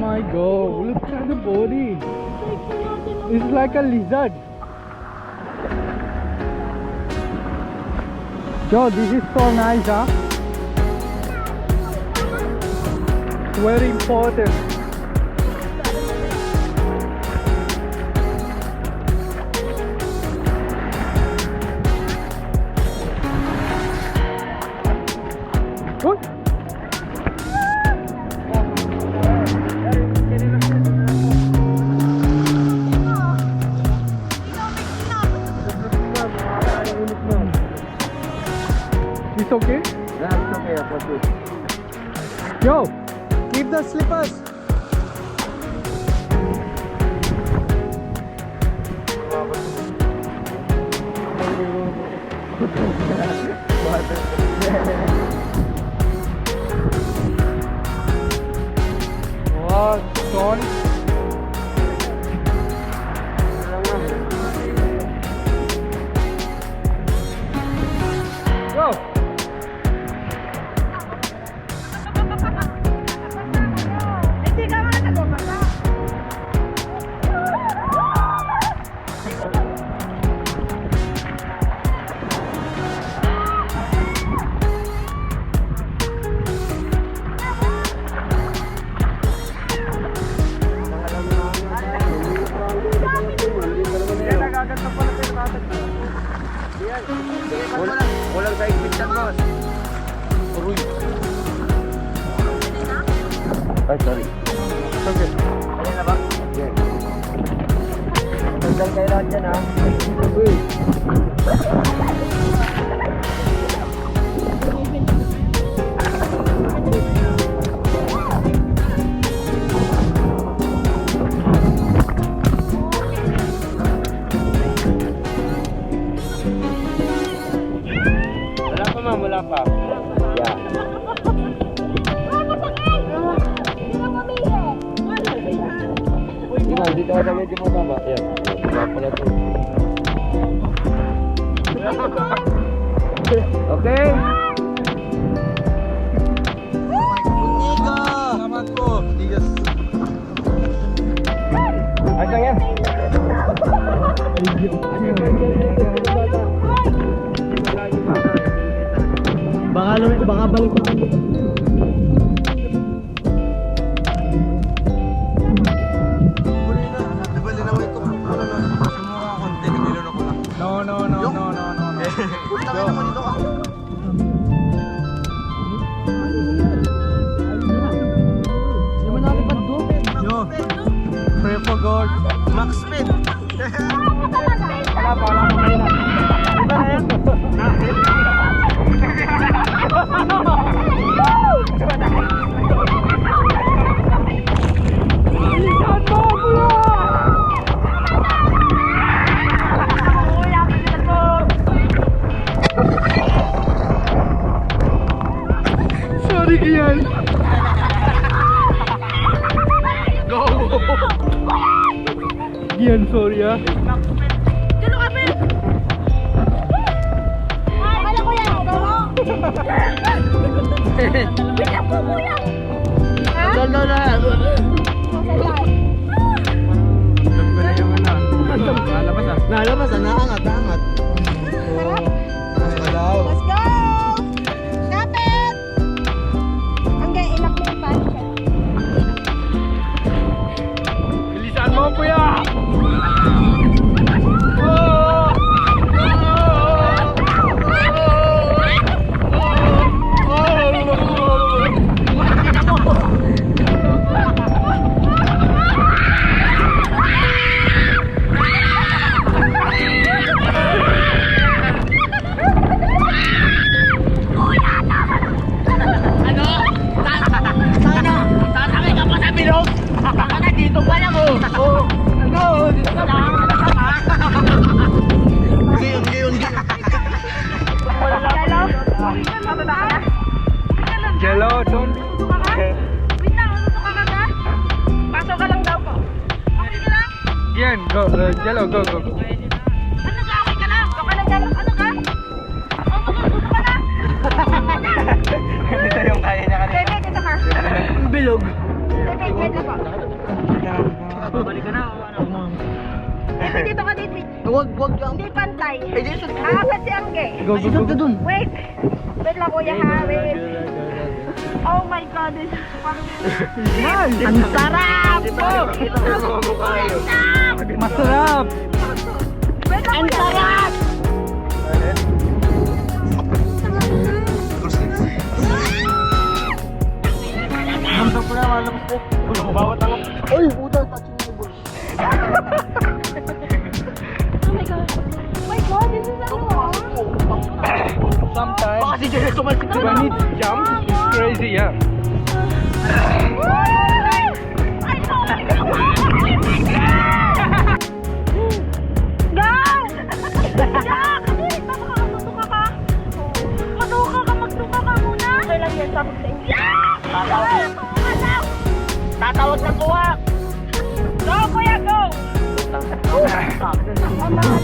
my god, look at the body. It's like a lizard. Yo, this is so nice, huh? It's very important. Good. It's okay? Yeah, it's okay. I got it. Yo, keep the slippers. Wow, stone. Go. Walang sa ikpitan, boss. Uruy. Ay, sorry. Okay. Kaya na ba? Yeah. Tandang kayo lahat dyan, ha? Uy. Wala pa. Yeah. Tingnan, dito ka sa medyo mababa. Yan. Wala pala ito. Okay. Salamat po. Yes. Ayos lang yan. Baka balik pa. Pray for God. Max speed. Wala pa kanina. Sorry Kian. Go. Kian, sorry ya. Nalabas, naangat. Let's go! Kapit! Hanggang inak mo yung pancha. Bilisan mo, kuya! Jello, don't. Wait lang, ano ka kagad? Pasok ka lang daw po. Okay ka lang? Gian, go, Jello, go. Ano ka? Okay ka lang? Okay lang dyan? Ano ka? Gusto ka na? Ito yung kaya niya kanina. Bebe, dito ka. Bilog. Wait lang po. Babalik ka na o ano? Dito ka dito. Huwag lang. Hindi pantay. Eh, di shoot. Apat si Angge. Go, go, go, go. Wait. Wait lang kuya ha. Wait. Oh my God. This is Nice! ang sarap! Masarap! Wait lang kuya. Sarap! Hamsang ko na, malabas ko. Bawat ako. Uy, puta, touching mo bro. Oh my God. Oh my God, this is ano? Sometimes, Baka si Jenny tumalsik na. when it jumps, it's crazy, yeah. Ay, no! Go! Jack! Matuka ka! Magtuka ka muna! Okay lang yan, sabog sa inyo. Tatawag na tuwa. Go, kuya, go! Ang mga